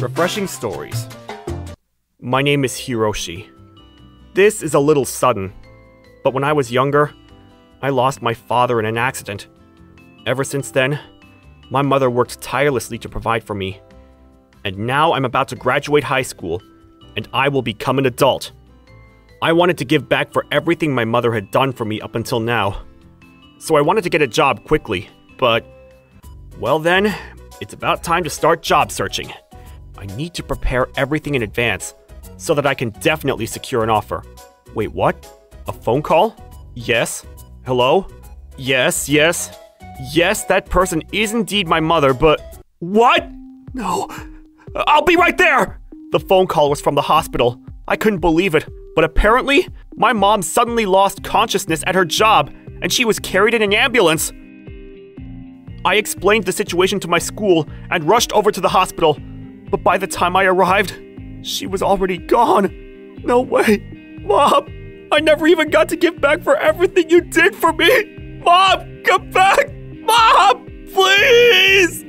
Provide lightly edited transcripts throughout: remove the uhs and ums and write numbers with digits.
Refreshing stories. My name is Hiroshi. This is a little sudden, but when I was younger, I lost my father in an accident. Ever since then, my mother worked tirelessly to provide for me. And now I'm about to graduate high school, and I will become an adult. I wanted to give back for everything my mother had done for me up until now. So I wanted to get a job quickly, but, well then, it's about time to start job searching. I need to prepare everything in advance so that I can definitely secure an offer. Wait, what? A phone call? Yes? Hello? Yes, yes. Yes, that person is indeed my mother, but... What? No. I'll be right there! The phone call was from the hospital. I couldn't believe it, but apparently, my mom suddenly lost consciousness at her job, and she was carried in an ambulance. I explained the situation to my school and rushed over to the hospital, but by the time I arrived, she was already gone. No way. Mom, I never even got to give back for everything you did for me. Mom, come back. Mom, please.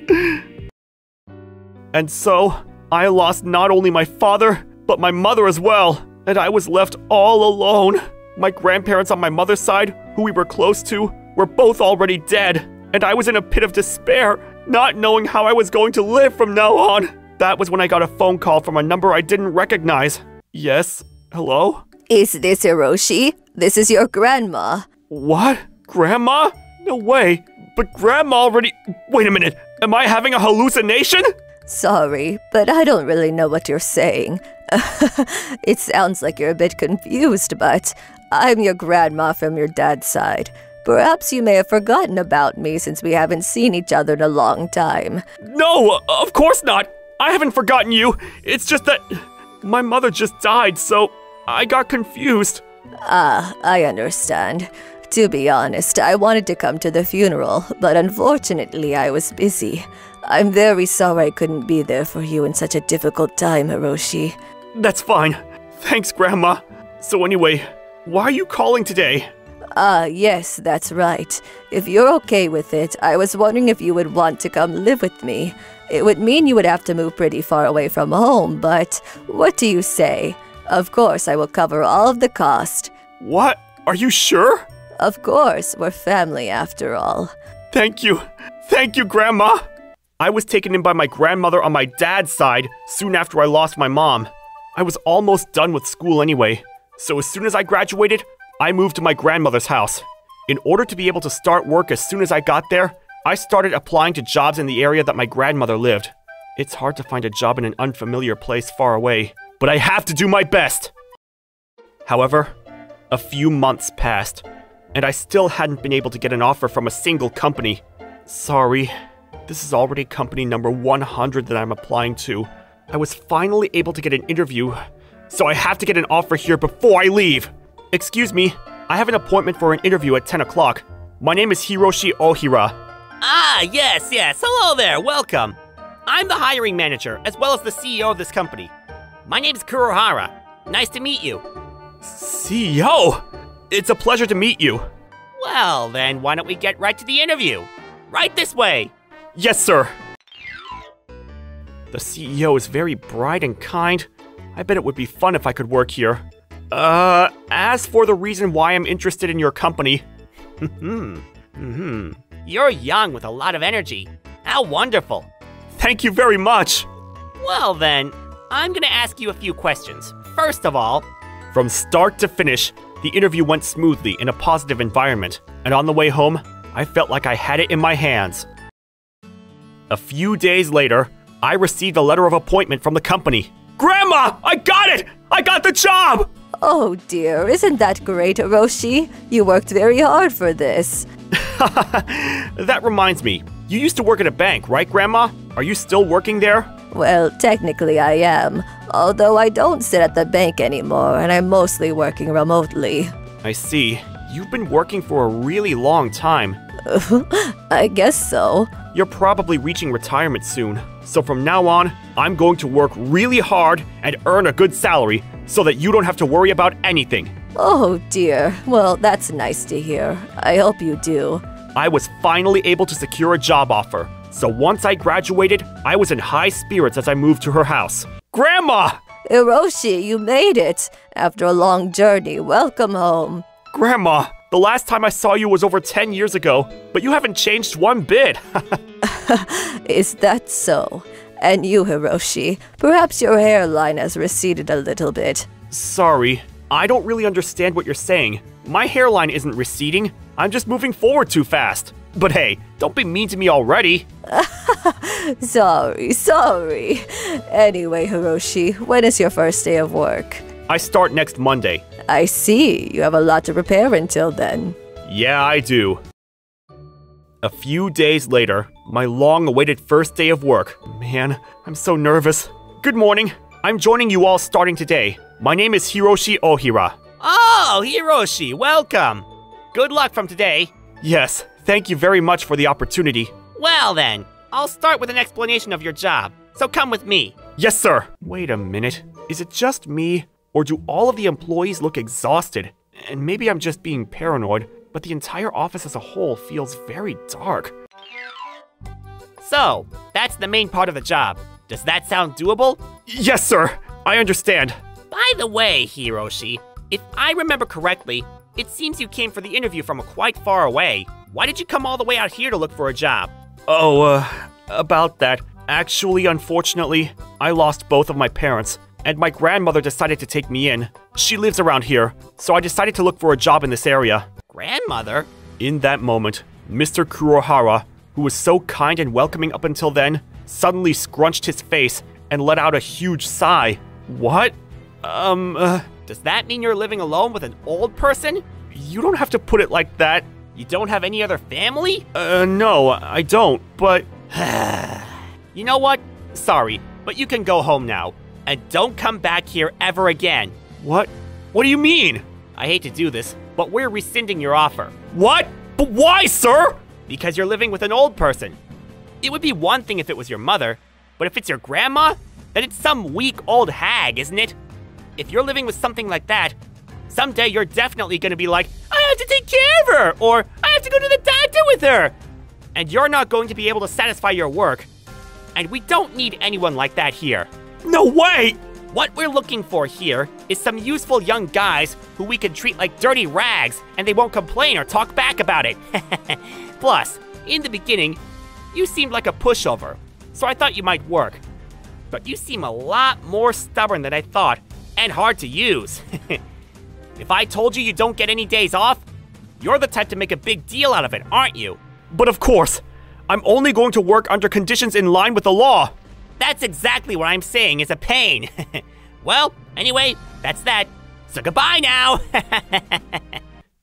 And so, I lost not only my father, but my mother as well, and I was left all alone. My grandparents on my mother's side, who we were close to, were both already dead, and I was in a pit of despair, not knowing how I was going to live from now on. That was when I got a phone call from a number I didn't recognize. Yes? Hello? Is this Hiroshi? This is your grandma. What? Grandma? No way. But Grandma already... Wait a minute. Am I having a hallucination? Sorry, but I don't really know what you're saying. It sounds like you're a bit confused, but I'm your grandma from your dad's side. Perhaps you may have forgotten about me since we haven't seen each other in a long time. No, of course not. I haven't forgotten you. It's just that my mother just died, so I got confused. Ah, I understand. To be honest, I wanted to come to the funeral, but unfortunately I was busy. I'm very sorry I couldn't be there for you in such a difficult time, Hiroshi. That's fine. Thanks, Grandma. So anyway, why are you calling today? Yes, that's right. If you're okay with it, I was wondering if you would want to come live with me. It would mean you would have to move pretty far away from home, but what do you say? Of course, I will cover all of the cost. What? Are you sure? Of course, we're family after all. Thank you. Thank you, Grandma. I was taken in by my grandmother on my dad's side soon after I lost my mom. I was almost done with school anyway, so as soon as I graduated, I moved to my grandmother's house. In order to be able to start work as soon as I got there, I started applying to jobs in the area that my grandmother lived. It's hard to find a job in an unfamiliar place far away, but I have to do my best. However, a few months passed, and I still hadn't been able to get an offer from a single company. Sorry, this is already company number 100 that I'm applying to. I was finally able to get an interview, so I have to get an offer here before I leave. Excuse me, I have an appointment for an interview at 10 o'clock. My name is Hiroshi Ohira. Ah, yes. Hello there, welcome. I'm the hiring manager, as well as the CEO of this company. My name's Kurohara. Nice to meet you. CEO? It's a pleasure to meet you. Well, then why don't we get right to the interview? Right this way. Yes, sir. The CEO is very bright and kind. I bet it would be fun if I could work here. As for the reason why I'm interested in your company... You're young with a lot of energy. How wonderful. Thank you very much. Well then, I'm gonna ask you a few questions. First of all... From start to finish, the interview went smoothly in a positive environment, and on the way home, I felt like I had it in my hands. A few days later, I received a letter of appointment from the company. Grandma, I got it! I got the job! Oh dear, isn't that great, Hiroshi? You worked very hard for this. That reminds me, you used to work at a bank, right, Grandma? Are you still working there? Well, technically I am, although I don't sit at the bank anymore and I'm mostly working remotely. I see. You've been working for a really long time. I guess so. You're probably reaching retirement soon, so from now on, I'm going to work really hard and earn a good salary so that you don't have to worry about anything. Oh dear, well that's nice to hear. I hope you do. I was finally able to secure a job offer. So once I graduated, I was in high spirits as I moved to her house. Grandma! Hiroshi, you made it. After a long journey, welcome home. Grandma, the last time I saw you was over 10 years ago, but you haven't changed one bit. Is that so? And you, Hiroshi, perhaps your hairline has receded a little bit. Sorry, I don't really understand what you're saying. My hairline isn't receding. I'm just moving forward too fast. But hey, don't be mean to me already. Sorry. Anyway, Hiroshi, when is your first day of work? I start next Monday. I see. You have a lot to prepare until then. Yeah, I do. A few days later, my long-awaited first day of work. Man, I'm so nervous. Good morning. I'm joining you all starting today. My name is Hiroshi Ohira. Oh, Hiroshi, welcome. Good luck from today. Yes, thank you very much for the opportunity. Well then, I'll start with an explanation of your job. So come with me. Yes, sir. Wait a minute. Is it just me? Or do all of the employees look exhausted? And maybe I'm just being paranoid, but the entire office as a whole feels very dark. So, that's the main part of the job. Does that sound doable? Yes, sir. I understand. By the way, Hiroshi, if I remember correctly, it seems you came for the interview from quite far away. Why did you come all the way out here to look for a job? Oh, about that. Actually, unfortunately, I lost both of my parents, and my grandmother decided to take me in. She lives around here, so I decided to look for a job in this area. Grandmother? In that moment, Mr. Kurohara, who was so kind and welcoming up until then, suddenly scrunched his face and let out a huge sigh. What? Does that mean you're living alone with an old person? You don't have to put it like that. You don't have any other family? No, I don't, but... You know what? Sorry, but you can go home now. And don't come back here ever again. What? What do you mean? I hate to do this, but we're rescinding your offer. What? But why, sir? Because you're living with an old person. It would be one thing if it was your mother, but if it's your grandma, then it's some weak old hag, isn't it? If you're living with something like that, someday you're definitely gonna be like, I have to take care of her, or I have to go to the doctor with her. And you're not going to be able to satisfy your work. And we don't need anyone like that here. No way! What we're looking for here is some useful young guys who we can treat like dirty rags and they won't complain or talk back about it. Plus, in the beginning, you seemed like a pushover, so I thought you might work. But you seem a lot more stubborn than I thought, and hard to use. If I told you you don't get any days off, you're the type to make a big deal out of it, aren't you? But of course, I'm only going to work under conditions in line with the law. That's exactly what I'm saying is a pain. Well, anyway, that's that. So goodbye now.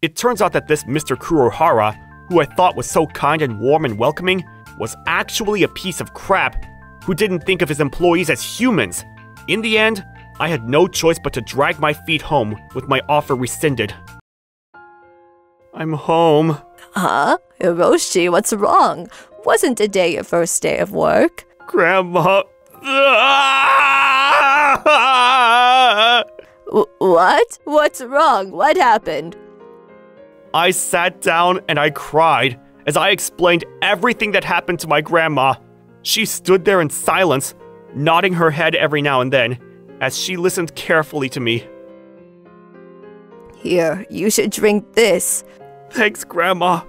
It turns out that this Mr. Kurohara, who I thought was so kind and warm and welcoming, was actually a piece of crap who didn't think of his employees as humans. In the end, I had no choice but to drag my feet home with my offer rescinded. I'm home. Huh? Hiroshi, what's wrong? Wasn't today your first day of work? Grandma. What? What's wrong? What happened? I sat down and I cried as I explained everything that happened to my grandma. She stood there in silence, nodding her head every now and then, as she listened carefully to me. Here, you should drink this. Thanks, Grandma.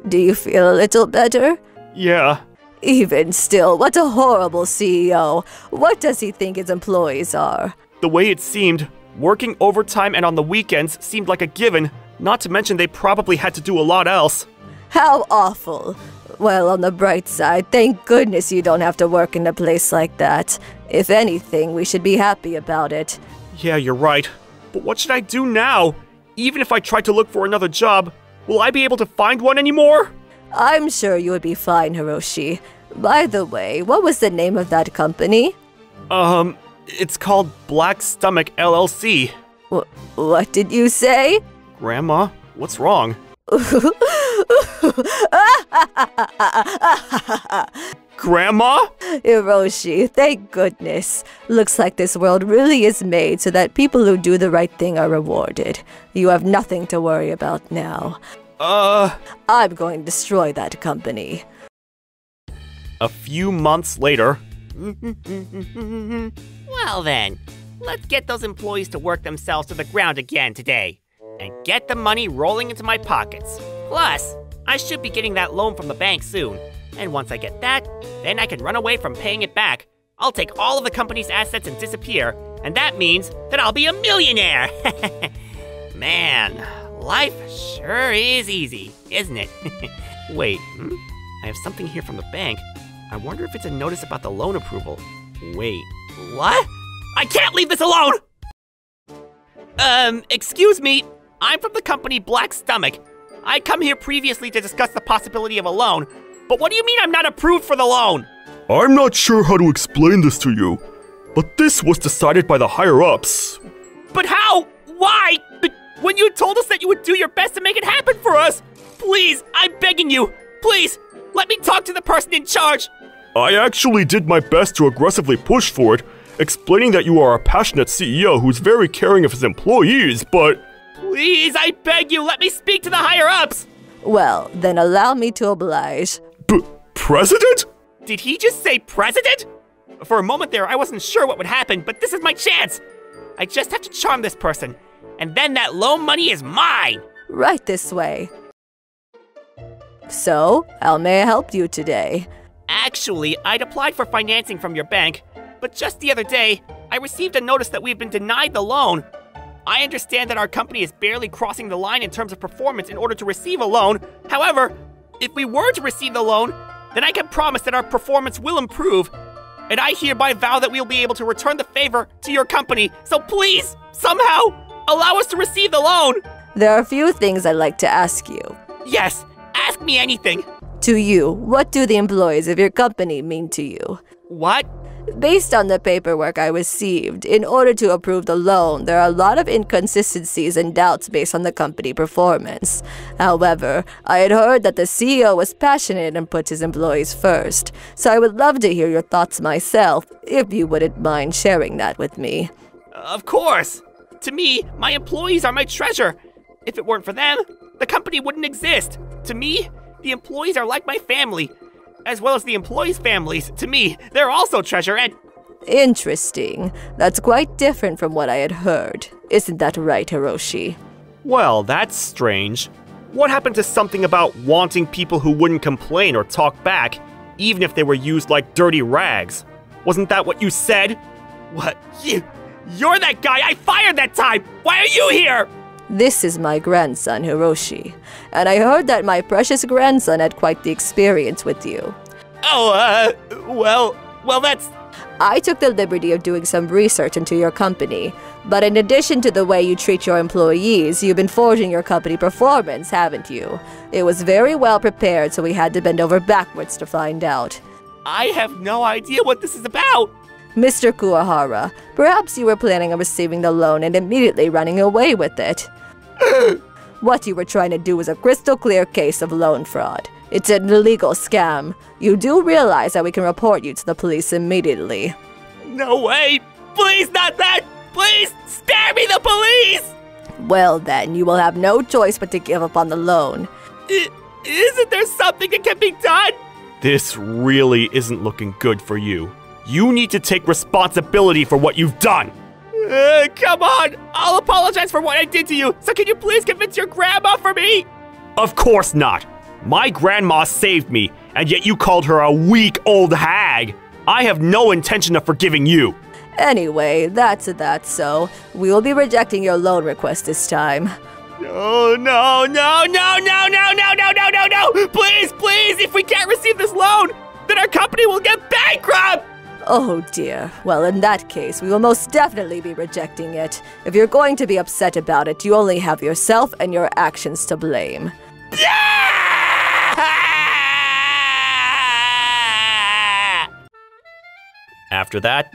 Do you feel a little better? Yeah. Even still, what a horrible CEO. What does he think his employees are? The way it seemed, working overtime and on the weekends seemed like a given, not to mention they probably had to do a lot else. How awful. Well, on the bright side, thank goodness you don't have to work in a place like that. If anything, we should be happy about it. Yeah, you're right. But what should I do now? Even if I try to look for another job, will I be able to find one anymore? I'm sure you would be fine, Hiroshi. By the way, what was the name of that company? It's called Black Stomach LLC. What did you say? Grandma, what's wrong? Grandma? Hiroshi, thank goodness. Looks like this world really is made so that people who do the right thing are rewarded. You have nothing to worry about now. I'm going to destroy that company. A few months later, Well then, let's get those employees to work themselves to the ground again today and get the money rolling into my pockets. Plus, I should be getting that loan from the bank soon. And once I get that, then I can run away from paying it back. I'll take all of the company's assets and disappear, and that means that I'll be a millionaire. Man, life sure is easy, isn't it? wait, I have something here from the bank. I wonder if it's a notice about the loan approval. Wait, What? I can't leave this alone! Excuse me. I'm from the company Black Stomach. I come here previously to discuss the possibility of a loan. But what do you mean I'm not approved for the loan? I'm not sure how to explain this to you, but this was decided by the higher-ups. But how? Why? When you told us that you would do your best to make it happen for us! Please, I'm begging you. Please, let me talk to the person in charge. I actually did my best to aggressively push for it, explaining that you are a passionate CEO who's very caring of his employees, but... Please, I beg you, let me speak to the higher-ups! Well, then allow me to oblige. President? Did he just say president? For a moment there, I wasn't sure what would happen, but this is my chance! I just have to charm this person, and then that loan money is mine! Right this way. So, how may I help you today? Actually, I'd applied for financing from your bank, but just the other day, I received a notice that we've been denied the loan. I understand that our company is barely crossing the line in terms of performance in order to receive a loan. However, if we were to receive the loan, then I can promise that our performance will improve. And I hereby vow that we'll be able to return the favor to your company. So please, somehow, allow us to receive the loan. There are a few things I'd like to ask you. Yes, ask me anything. To you, what do the employees of your company mean to you? What? Based on the paperwork I received, in order to approve the loan, there are a lot of inconsistencies and doubts based on the company performance. However, I had heard that the CEO was passionate and put his employees first, so I would love to hear your thoughts myself, if you wouldn't mind sharing that with me. Of course. To me, my employees are my treasure. If it weren't for them, the company wouldn't exist. To me, the employees are like my family. As well as the employees' families. To me, they're also treasure and... Interesting. That's quite different from what I had heard. Isn't that right, Hiroshi? well, that's strange. What happened to something about wanting people who wouldn't complain or talk back, even if they were used like dirty rags? Wasn't that what you said? What? You're that guy I fired that time! Why are you here? This is my grandson, Hiroshi, and I heard that my precious grandson had quite the experience with you. Oh, well, that's... I took the liberty of doing some research into your company, but in addition to the way you treat your employees, you've been forging your company performance, haven't you? It was very well prepared, so we had to bend over backwards to find out. I have no idea what this is about. Mr. Kuwahara, perhaps you were planning on receiving the loan and immediately running away with it. What you were trying to do was a crystal clear case of loan fraud. It's an illegal scam. You do realize that we can report you to the police immediately. No way! Please, not that! Please, spare me the police! Well then, you will have no choice but to give up on the loan. Isn't there something that can be done? This really isn't looking good for you. You need to take responsibility for what you've done! Come on! I'll apologize for what I did to you, so can you please convince your grandma for me? Of course not! My grandma saved me, and yet you called her a weak old hag! I have no intention of forgiving you! Anyway, that's that so. We will be rejecting your loan request this time. No! Please! If we can't receive this loan, then our company will get bankrupt! Oh dear. Well, in that case, we will most definitely be rejecting it. If you're going to be upset about it, you only have yourself and your actions to blame. After that,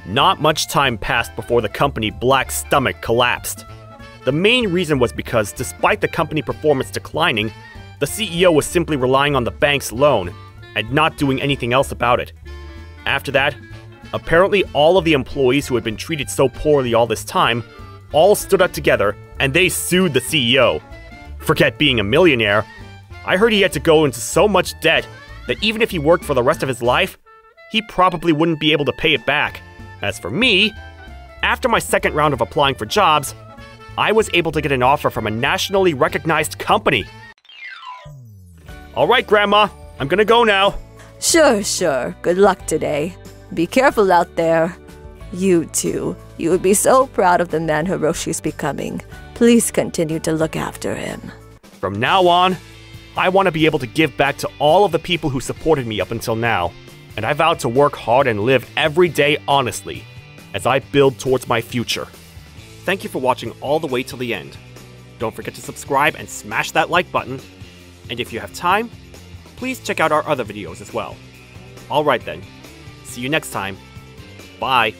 not much time passed before the company Black Stomach collapsed. The main reason was because, despite the company performance declining, the CEO was simply relying on the bank's loan and not doing anything else about it. After that, apparently all of the employees who had been treated so poorly all this time all stood up together and they sued the CEO. Forget being a millionaire. I heard he had to go into so much debt that even if he worked for the rest of his life, he probably wouldn't be able to pay it back. As for me, after my second round of applying for jobs, I was able to get an offer from a nationally recognized company. All right, Grandma, I'm gonna go now. Sure. Good luck today. Be careful out there. You too. You would be so proud of the man Hiroshi's becoming. Please continue to look after him. From now on, I want to be able to give back to all of the people who supported me up until now, and I vow to work hard and live every day honestly as I build towards my future. Thank you for watching all the way till the end. Don't forget to subscribe and smash that like button, and if you have time, please check out our other videos as well. Alright then, see you next time. Bye.